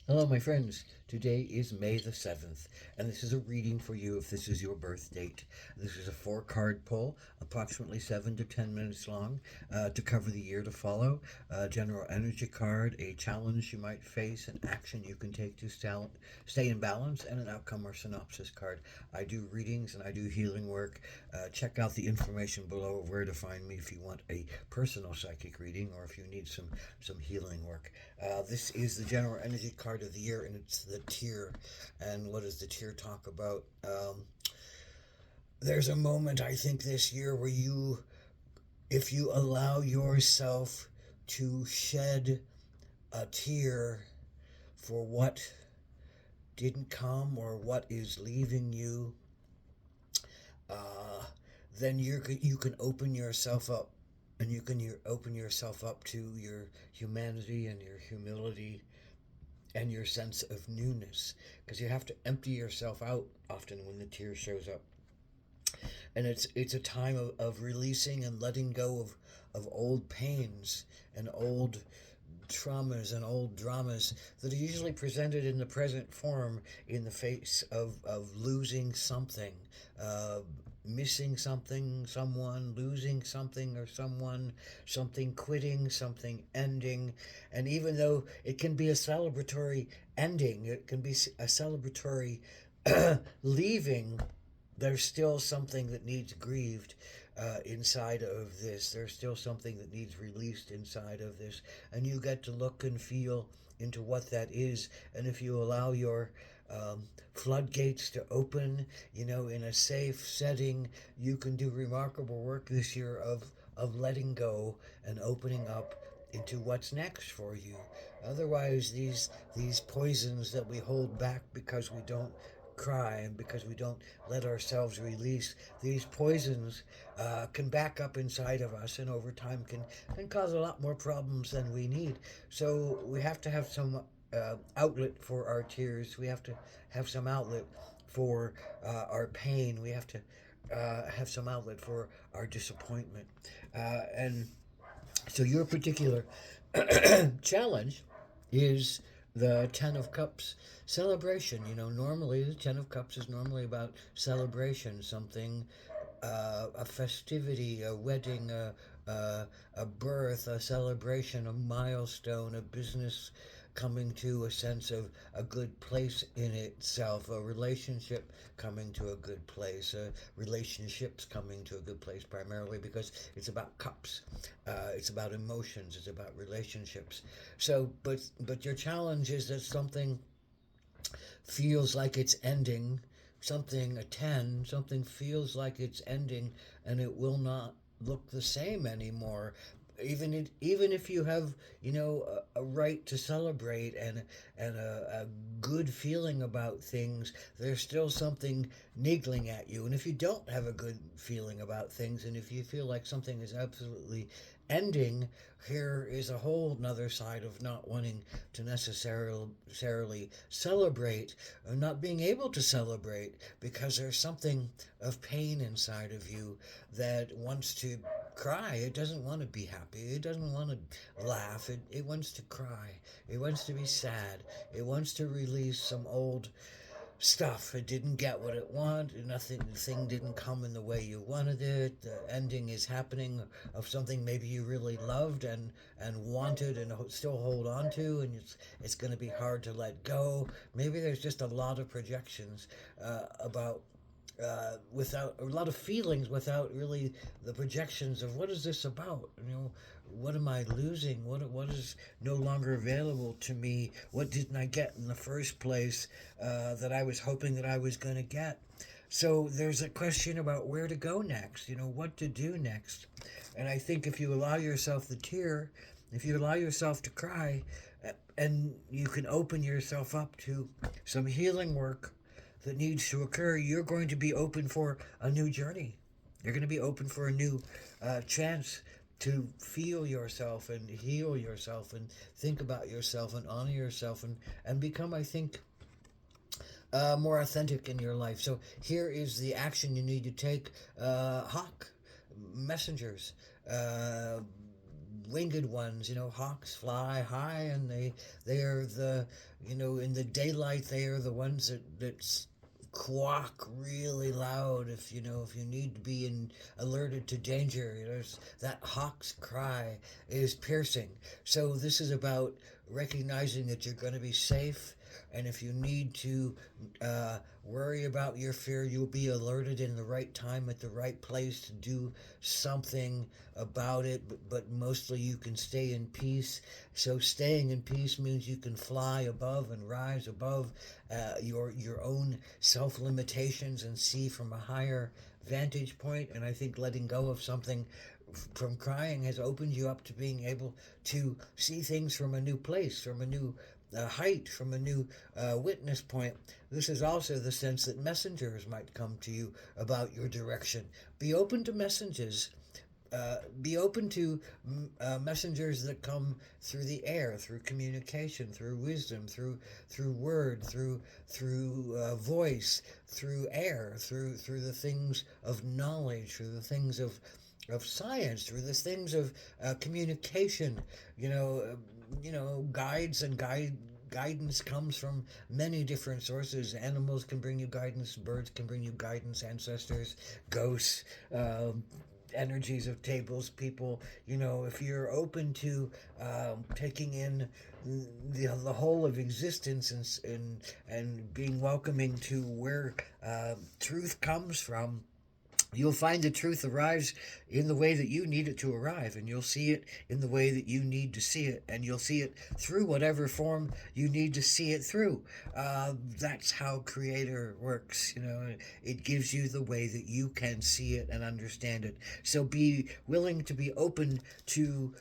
Hello, my friends. Today is May the 7th, and this is a reading for you if this is your birth date. This is a four-card pull, approximately 7 to 10 minutes long, to cover the year to follow. A general energy card, a challenge you might face, an action you can take to stay in balance, and an outcome or synopsis card. I do readings and I do healing work. Check out the information below of where to find me if you want a personal psychic reading or if you need some healing work. This is the general energy card of the year, and it's the tear. And what does the tear talk about? There's a moment, I think, this year where if you allow yourself to shed a tear for what didn't come or what is leaving you, uh, then you can open yourself up, and you can open yourself up to your humanity and your humility and your sense of newness, because you have to empty yourself out often when the tear shows up. And it's a time of releasing and letting go of old pains and old traumas and old dramas that are usually presented in the present form in the face of losing something, uh, missing something, someone, losing something or someone, something quitting, something ending. And even though it can be a celebratory ending, it can be a celebratory leaving, there's still something that needs grieved inside of this. There's still something that needs released inside of this. And you get to look and feel into what that is. And if you allow your floodgates to open, in a safe setting, you can do remarkable work this year of letting go and opening up into what's next for you. Otherwise, these poisons that we hold back because we don't cry and because we don't let ourselves release these poisons can back up inside of us, and over time can cause a lot more problems than we need. So we have to have some outlet for our tears. We have to have some outlet for our pain. We have to have some outlet for our disappointment. And so your particular challenge is the Ten of Cups celebration. Normally the Ten of Cups is normally about celebration, something, a festivity, a wedding, a birth, a celebration, a milestone, a business coming to a sense of a good place in itself, a relationship coming to a good place, relationships coming to a good place, primarily because it's about cups, it's about emotions, it's about relationships. So, but your challenge is that something feels like it's ending, something, a 10, something feels like it's ending, and it will not look the same anymore. Even if you have, a right to celebrate and a good feeling about things, there's still something niggling at you. And if you don't have a good feeling about things, and if you feel like something is absolutely ending, here is a whole nother side of not wanting to necessarily celebrate, or not being able to celebrate, because there's something of pain inside of you that wants to cry. It doesn't want to be happy. It doesn't want to laugh. It wants to cry. It wants to be sad. It wants to release some old stuff. It didn't get what it wanted. Nothing. The thing didn't come in the way you wanted it. The ending is happening of something maybe you really loved and wanted and still hold on to, and it's going to be hard to let go. Maybe there's just a lot of projections about without a lot of feelings, without really the projections of what is this about. What am I losing? What is no longer available to me? What didn't I get in the first place that I was hoping that I was going to get? So there's a question about where to go next. What to do next. And I think if you allow yourself the tear, if you allow yourself to cry, and you can open yourself up to some healing work that needs to occur, you're going to be open for a new journey. You're going to be open for a new chance to feel yourself and heal yourself and think about yourself and honor yourself and become, I think, more authentic in your life. So here is the action you need to take. Hawk, messengers, winged ones. Hawks fly high, and they are in the daylight they are the ones that quack really loud if you need to be alerted to danger. That hawk's cry is piercing. So this is about recognizing that you're going to be safe, and if you need to worry about your fear, you'll be alerted in the right time at the right place to do something about it. But mostly you can stay in peace. So staying in peace means you can fly above and rise above your own self limitations and see from a higher vantage point. And I think letting go of something from crying has opened you up to being able to see things from a new place, from a new height, from a new witness point. This is also the sense that messengers might come to you about your direction. Be open to messages. Be open to messengers that come through the air, through communication, through wisdom, through word, through voice, through air, through the things of knowledge, through the things of science, through the things of communication. Guides and guidance comes from many different sources. Animals can bring you guidance, birds can bring you guidance, ancestors, ghosts, energies of tables, people. If you're open to taking in the whole of existence and being welcoming to where truth comes from, you'll find the truth arrives in the way that you need it to arrive, and you'll see it in the way that you need to see it, and you'll see it through whatever form you need to see it through. That's how Creator works. It gives you the way that you can see it and understand it. So be willing to be open to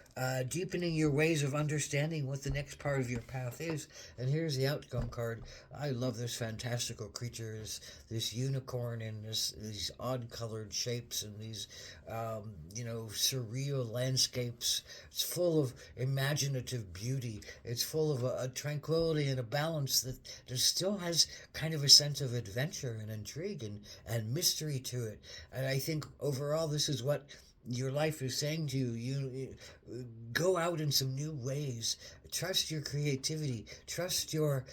deepening your ways of understanding what the next part of your path is. And here's the outcome card. I love this fantastical creature, this unicorn in these odd colored shapes and these surreal landscapes. It's full of imaginative beauty. It's full of a tranquility and a balance that still has kind of a sense of adventure and intrigue and mystery to it. And I think overall this is what your life is saying to you. You go out in some new ways. Trust your creativity. Trust your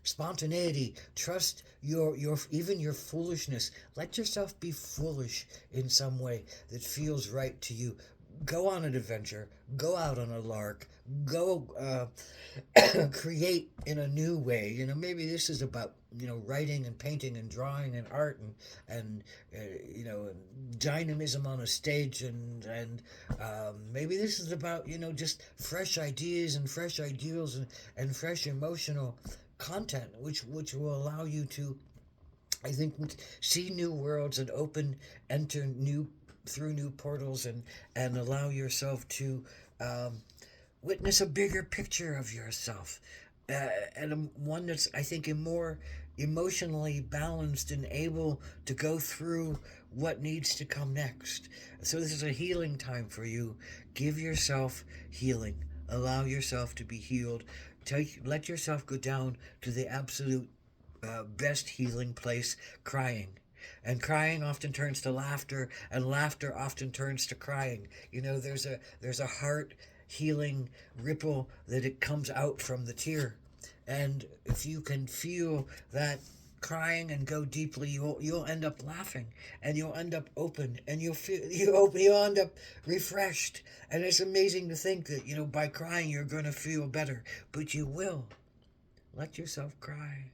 spontaneity. Trust your even your foolishness. Let yourself be foolish in some way that feels right to you. Go on an adventure. Go out on a lark. Go create in a new way. Maybe this is about writing and painting and drawing and art and dynamism on a stage, and maybe this is about just fresh ideas and fresh ideals and fresh emotional content, which will allow you to, I think, see new worlds and enter through new portals and allow yourself to witness a bigger picture of yourself, and one that's, I think, more emotionally balanced and able to go through what needs to come next. So this is a healing time for you. Give yourself healing. Allow yourself to be healed. Let yourself go down to the absolute best healing place, crying. And crying often turns to laughter, and laughter often turns to crying. There's a heart healing ripple that it comes out from the tear. And if you can feel that crying and go deeply, you'll end up laughing, and you'll end up open, and you'll end up refreshed. And it's amazing to think that by crying you're going to feel better, but you will. Let yourself cry.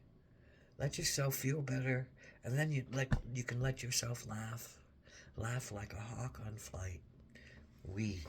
Let yourself feel better, and then you can let yourself laugh like a hawk on flight. We